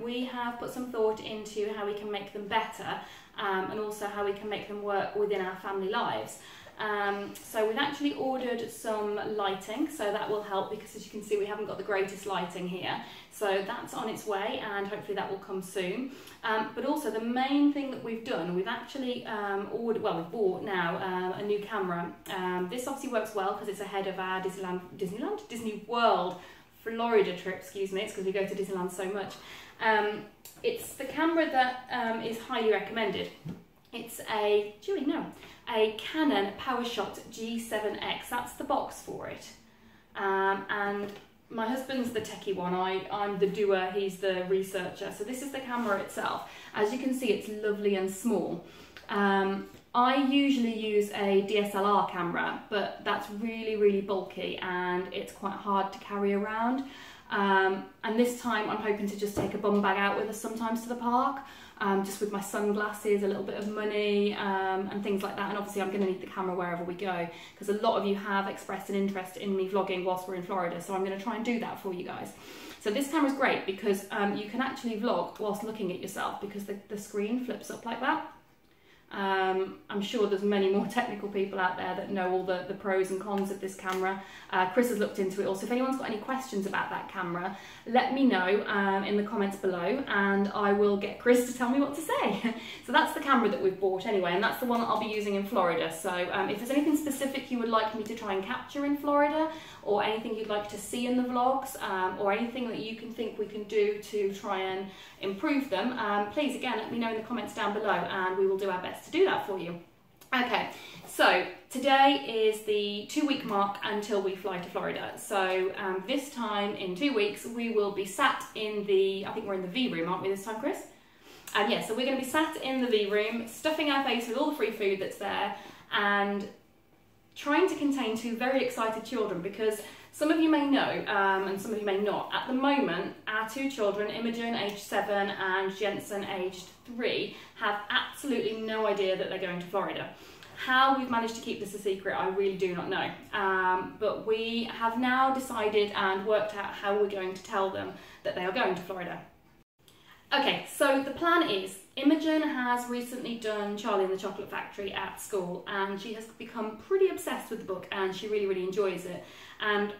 we have put some thought into how we can make them better, and also how we can make them work within our family lives. So we've actually ordered some lighting, so that will help, because as you can see we haven't got the greatest lighting here. So that's on its way, and hopefully that will come soon. But also the main thing that we've done, we've actually we've bought now a new camera. This obviously works well because it's ahead of our Disney World Florida trip, excuse me, it's because we go to Disneyland so much. It's the camera that is highly recommended. It's a Canon PowerShot G7X, that's the box for it. And my husband's the techie one, I'm the doer, he's the researcher. So this is the camera itself. As you can see, it's lovely and small. I usually use a DSLR camera, but that's really, really bulky and it's quite hard to carry around. And this time I'm hoping to just take a bum bag out with us sometimes to the park, just with my sunglasses, a little bit of money, and things like that. And obviously I'm going to need the camera wherever we go, because a lot of you have expressed an interest in me vlogging whilst we're in Florida, so I'm going to try and do that for you guys. So this camera's great because you can actually vlog whilst looking at yourself, because the screen flips up like that. I'm sure there's many more technical people out there that know all the pros and cons of this camera. Chris has looked into it also. If anyone's got any questions about that camera, let me know in the comments below, and I will get Chris to tell me what to say. So that's the camera that we've bought anyway, and that's the one that I'll be using in Florida. So if there's anything specific you would like me to try and capture in Florida, or anything you'd like to see in the vlogs, or anything that you can think we can do to try and improve them, please again let me know in the comments down below, and we will do our best to do that for you. Okay, so today is the 2-week mark until we fly to Florida. So this time in 2 weeks we will be sat in the, I think we're in the V room, aren't we this time, Chris? And yeah, so we're going to be sat in the V room, stuffing our face with all the free food that's there, and trying to contain 2 very excited children, because some of you may know, and some of you may not. At the moment, our 2 children, Imogen aged 7 and Jensen aged 3, have absolutely no idea that they're going to Florida. How we've managed to keep this a secret, I really do not know. But we have now decided and worked out how we're going to tell them that they are going to Florida. Okay, so the plan is, Imogen has recently done Charlie and the Chocolate Factory at school, and she has become pretty obsessed with the book, and she really, really enjoys it. And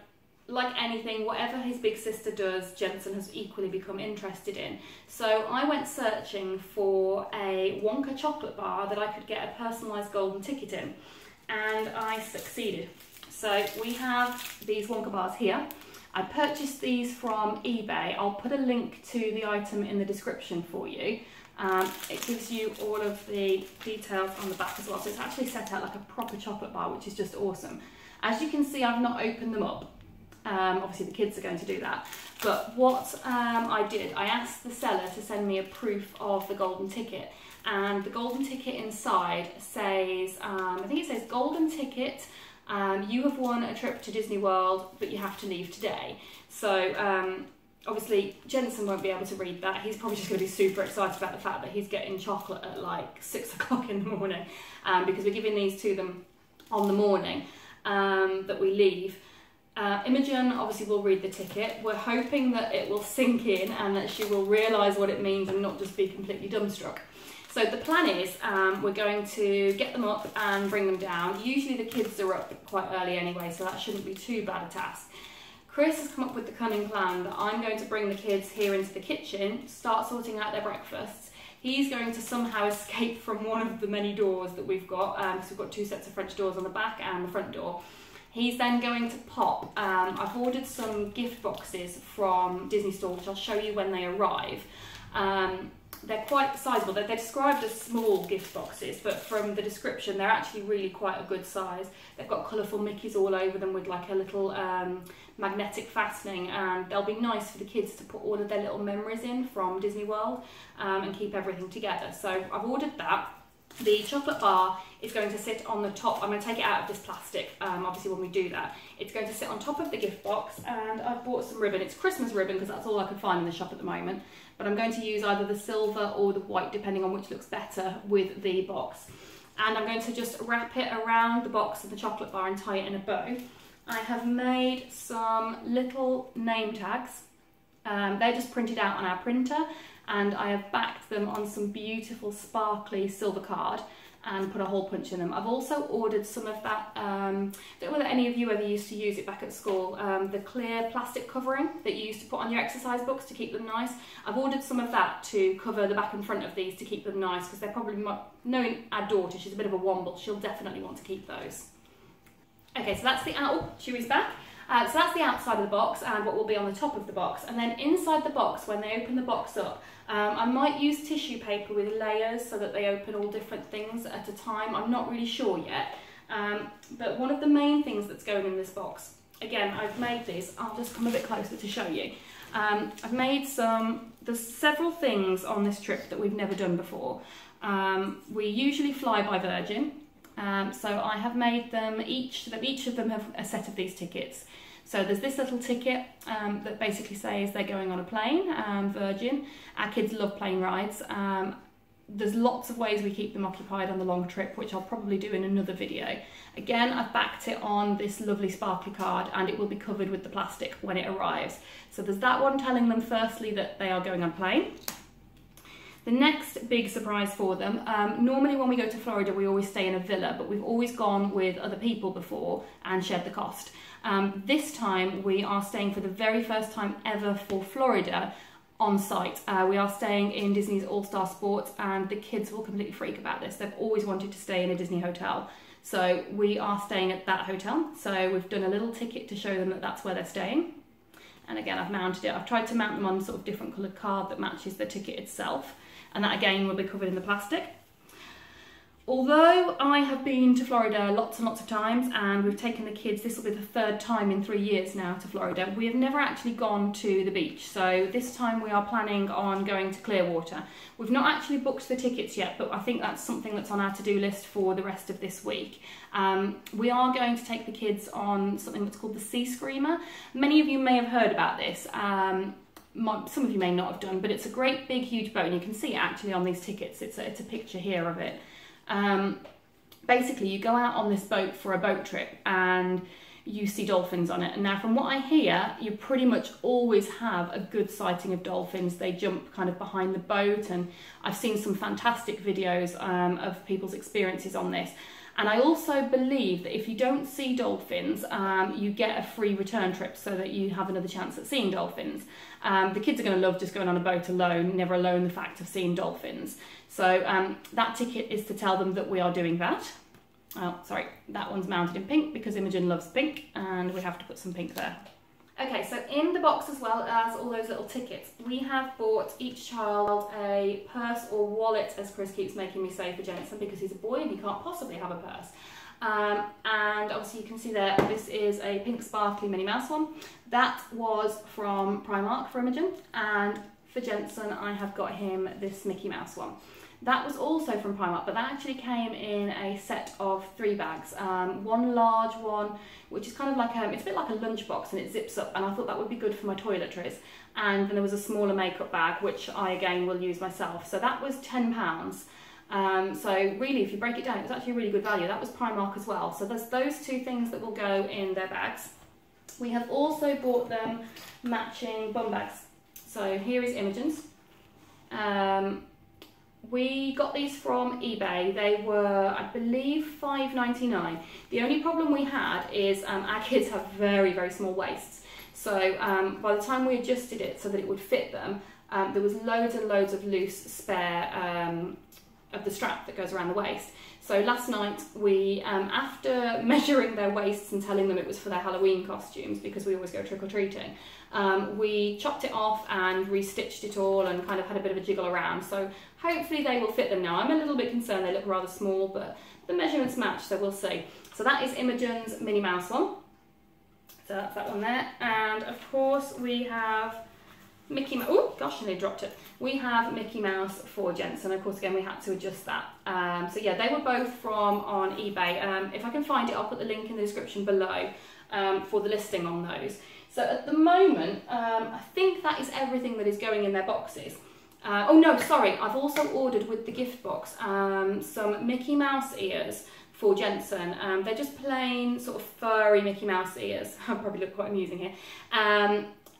like anything, whatever his big sister does, Jensen has equally become interested in. So I went searching for a Wonka chocolate bar that I could get a personalised golden ticket in, and I succeeded. So we have these Wonka bars here. I purchased these from eBay. I'll put a link to the item in the description for you. It gives you all of the details on the back as well. So it's actually set out like a proper chocolate bar, which is just awesome. As you can see, I've not opened them up. Obviously the kids are going to do that. But what I did, I asked the seller to send me a proof of the golden ticket. And the golden ticket inside says, I think it says golden ticket, you have won a trip to Disney World, but you have to leave today. So obviously Jensen won't be able to read that. He's probably just going to be super excited about the fact that he's getting chocolate at like 6 o'clock in the morning, because we're giving these to them on the morning that we leave. Imogen obviously will read the ticket. We're hoping that it will sink in and that she will realise what it means and not just be completely dumbstruck. So the plan is we're going to get them up and bring them down. Usually the kids are up quite early anyway, so that shouldn't be too bad a task. Chris has come up with the cunning plan that I'm going to bring the kids here into the kitchen, start sorting out their breakfasts. He's going to somehow escape from one of the many doors that we've got, because we've got 2 sets of French doors on the back and the front door. He's then going to pop. I've ordered some gift boxes from Disney Store, which I'll show you when they arrive. They're quite sizable. They're described as small gift boxes, but from the description, they're actually really quite a good size. They've got colourful Mickeys all over them with like a little magnetic fastening, and they'll be nice for the kids to put all of their little memories in from Disney World and keep everything together. So I've ordered that. The chocolate bar is going to sit on the top. I'm going to take it out of this plastic, obviously when we do that. It's going to sit on top of the gift box, and I've bought some ribbon. It's Christmas ribbon because that's all I can find in the shop at the moment. But I'm going to use either the silver or the white, depending on which looks better with the box. And I'm going to just wrap it around the box of the chocolate bar and tie it in a bow. I have made some little name tags. They're just printed out on our printer, and I have backed them on some beautiful sparkly silver card and put a hole punch in them. I've also ordered some of that, I don't know whether any of you ever used to use it back at school, the clear plastic covering that you used to put on your exercise books to keep them nice. I've ordered some of that to cover the back and front of these to keep them nice, because they're probably, knowing our daughter, she's a bit of a womble, she'll definitely want to keep those. Okay, so that's the Chewy's back. So that's the outside of the box and what will be on the top of the box. And then inside the box, when they open the box up, I might use tissue paper with layers so that they open all different things at a time. I'm not really sure yet. But one of the main things that's going in this box, again, I've made these, I'll just come a bit closer to show you. I've made there's several things on this trip that we've never done before. We usually fly by Virgin. So I have made them, each of them have a set of these tickets. So there's this little ticket that basically says they're going on a plane, Virgin. Our kids love plane rides. There's lots of ways we keep them occupied on the long trip, which I'll probably do in another video. Again, I've backed it on this lovely sparkly card, and it will be covered with the plastic when it arrives. So there's that one telling them firstly that they are going on a plane. The next big surprise for them, normally when we go to Florida we always stay in a villa, but we've always gone with other people before and shared the cost. This time we are staying for the very first time ever for Florida on site. We are staying in Disney's All-Star Sports, and the kids will completely freak about this. They've always wanted to stay in a Disney hotel. So we are staying at that hotel. So we've done a little ticket to show them that that's where they're staying. And again, I've mounted it. I've tried to mount them on sort of different coloured card that matches the ticket itself. And that again will be covered in the plastic. Although I have been to Florida lots and lots of times, and we've taken the kids, this will be the third time in 3 years now to Florida, we have never actually gone to the beach. So this time we are planning on going to Clearwater. We've not actually booked the tickets yet, but I think that's something that's on our to-do list for the rest of this week. We are going to take the kids on something that's called the Sea Screamer. Many of you may have heard about this. Some of you may not have done, but it's a great big huge boat, and you can see it actually on these tickets. It's a picture here of it. Basically you go out on this boat for a boat trip and you see dolphins on it, and now from what I hear you pretty much always have a good sighting of dolphins. They jump kind of behind the boat, and I've seen some fantastic videos of people's experiences on this. And I also believe that if you don't see dolphins, you get a free return trip so that you have another chance at seeing dolphins. The kids are going to love just going on a boat alone, never alone the fact of seeing dolphins. So that ticket is to tell them that we are doing that. Oh, sorry, that one's mounted in pink because Imogen loves pink, and we have to put some pink there. Okay, so in the box, as well as all those little tickets, we have bought each child a purse or wallet, as Chris keeps making me say, for Jensen, because he's a boy and he can't possibly have a purse. And obviously you can see there, this is a pink sparkly Minnie Mouse one. That was from Primark for Imogen, and for Jensen I have got him this Mickey Mouse one. That was also from Primark, but that actually came in a set of 3 bags. One large one, which is kind of like it's a bit like a lunchbox, and it zips up, and I thought that would be good for my toiletries. And then there was a smaller makeup bag, which I again will use myself. So that was £10. So really, if you break it down, it was actually a really good value. That was Primark as well. So there's those 2 things that will go in their bags. We have also bought them matching bum bags. So here is Imogen's. We got these from eBay. They were, I believe, $5.99. The only problem we had is our kids have very, very small waists. So by the time we adjusted it so that it would fit them, there was loads and loads of loose spare of the strap that goes around the waist. So last night we, after measuring their waists and telling them it was for their Halloween costumes, because we always go trick-or-treating, we chopped it off and restitched it all and kind of had a bit of a jiggle around. So hopefully they will fit them now. I'm a little bit concerned they look rather small, but the measurements match, so we'll see. So that is Imogen's Minnie Mouse one. So that's that one there. And of course we have Mickey Mouse. Oh gosh, I nearly dropped it. We have Mickey Mouse for Jensen. Of course, again, we had to adjust that. So yeah, they were both from on eBay. If I can find it, I'll put the link in the description below for the listing on those. So at the moment, I think that is everything that is going in their boxes. Oh no, sorry, I've also ordered with the gift box some Mickey Mouse ears for Jensen. They're just plain sort of furry Mickey Mouse ears. I'll probably look quite amusing here.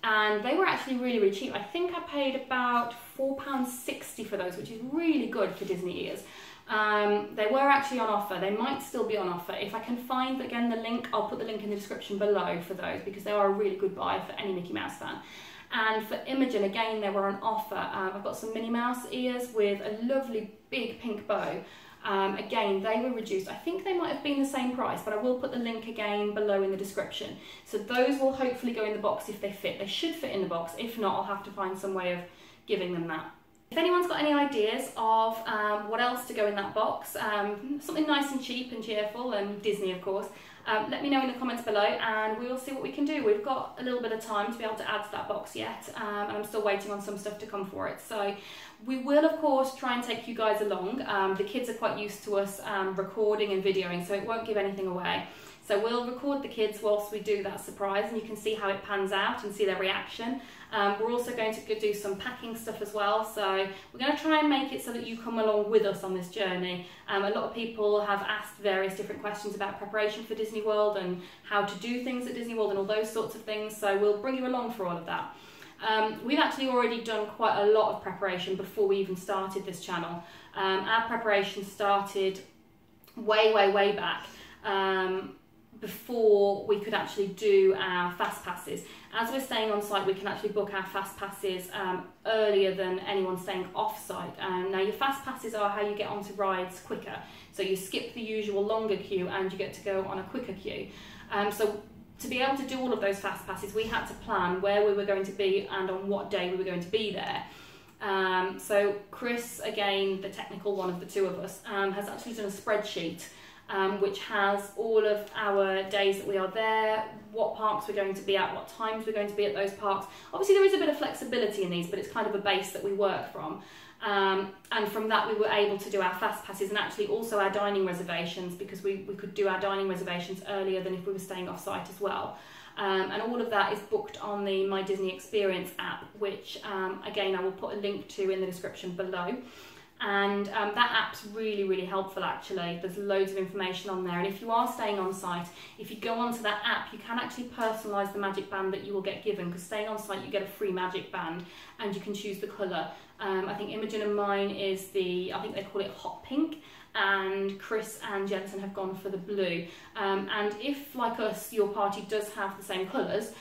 and they were actually really, really cheap. I think I paid about £4.60 for those, which is really good for Disney ears. They were actually on offer. They might still be on offer. If I can find, again, the link, I'll put the link in the description below for those, because they are a really good buy for any Mickey Mouse fan. And for Imogen, again, they were on offer. I've got some Minnie Mouse ears with a lovely big pink bow. Again, they were reduced. I think they might have been the same price, but I will put the link again below in the description. So those will hopefully go in the box if they fit. They should fit in the box. If not, I'll have to find some way of giving them that. If anyone's got any ideas of what else to go in that box, something nice and cheap and cheerful, and Disney of course, let me know in the comments below and we will see what we can do. We've got a little bit of time to be able to add to that box yet, and I'm still waiting on some stuff to come for it. So we will of course try and take you guys along. The kids are quite used to us recording and videoing, so it won't give anything away. So we'll record the kids whilst we do that surprise, and you can see how it pans out and see their reaction. We're also going to do some packing stuff as well, so we're going to try and make it so that you come along with us on this journey. A lot of people have asked various different questions about preparation for Disney World and how to do things at Disney World and all those sorts of things, so we'll bring you along for all of that. We've actually already done quite a lot of preparation before we even started this channel. Our preparation started way back. Before we could actually do our fast passes. As we're staying on site, we can actually book our fast passes earlier than anyone staying off site. Now your fast passes are how you get onto rides quicker. So you skip the usual longer queue and you get to go on a quicker queue. So to be able to do all of those fast passes, we had to plan where we were going to be and on what day we were going to be there. So Chris, again, the technical one of the two of us, has actually done a spreadsheet which has all of our days that we are there, what parks we're going to be at, what times we're going to be at those parks. Obviously there is a bit of flexibility in these, but it's kind of a base that we work from. And from that we were able to do our fast passes and actually also our dining reservations, because we could do our dining reservations earlier than if we were staying off site as well. And all of that is booked on the My Disney Experience app, which again I will put a link to in the description below. And that app's really helpful actually. There's loads of information on there, and if you are staying on site, if you go onto that app, you can actually personalise the magic band that you will get given, because staying on site you get a free magic band and you can choose the colour. I think Imogen and mine is the, I think they call it hot pink, and Chris and Jensen have gone for the blue. And if, like us, your party does have the same colours,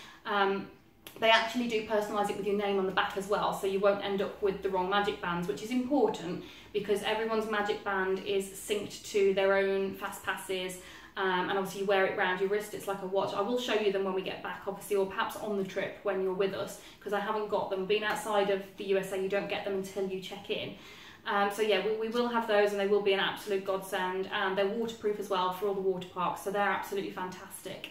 they actually do personalise it with your name on the back as well, so you won't end up with the wrong magic bands, which is important because everyone's magic band is synced to their own fast passes, and obviously you wear it around your wrist. It's like a watch. I will show you them when we get back, obviously, or perhaps on the trip when you're with us, because I haven't got them. Being outside of the USA, you don't get them until you check in. So yeah, we will have those, and they will be an absolute godsend, and they're waterproof as well for all the water parks, so they're absolutely fantastic.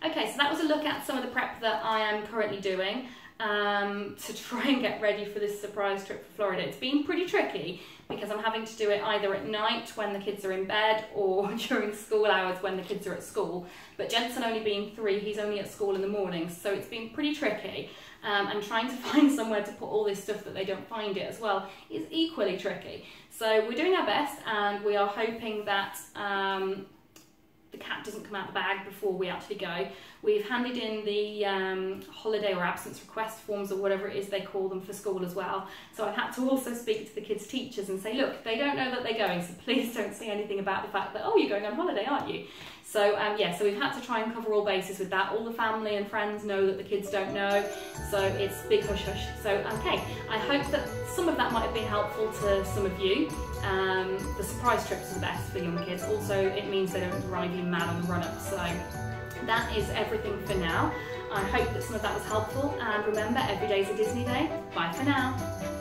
Okay, so that was a look at some of the prep that I am currently doing to try and get ready for this surprise trip for Florida. It's been pretty tricky because I'm having to do it either at night when the kids are in bed or during school hours when the kids are at school. But Jensen only being 3, he's only at school in the mornings, so it's been pretty tricky. And trying to find somewhere to put all this stuff that they don't find it as well is equally tricky. So we're doing our best, and we are hoping that the cat doesn't come out the bag before we actually go. We've handed in the holiday or absence request forms, or whatever it is they call them, for school as well. So I've had to also speak to the kids' teachers and say, look, they don't know that they're going, so please don't say anything about the fact that, oh, you're going on holiday, aren't you? So yeah, so we've had to try and cover all bases with that. All the family and friends know that the kids don't know, so it's big hush hush. So okay, I hope that some of that might have been helpful to some of you. The surprise trips are the best for young kids. Also, it means they don't drive you mad on the run-up. So that is everything for now. I hope that some of that was helpful, and remember, every day's a Disney day. Bye for now.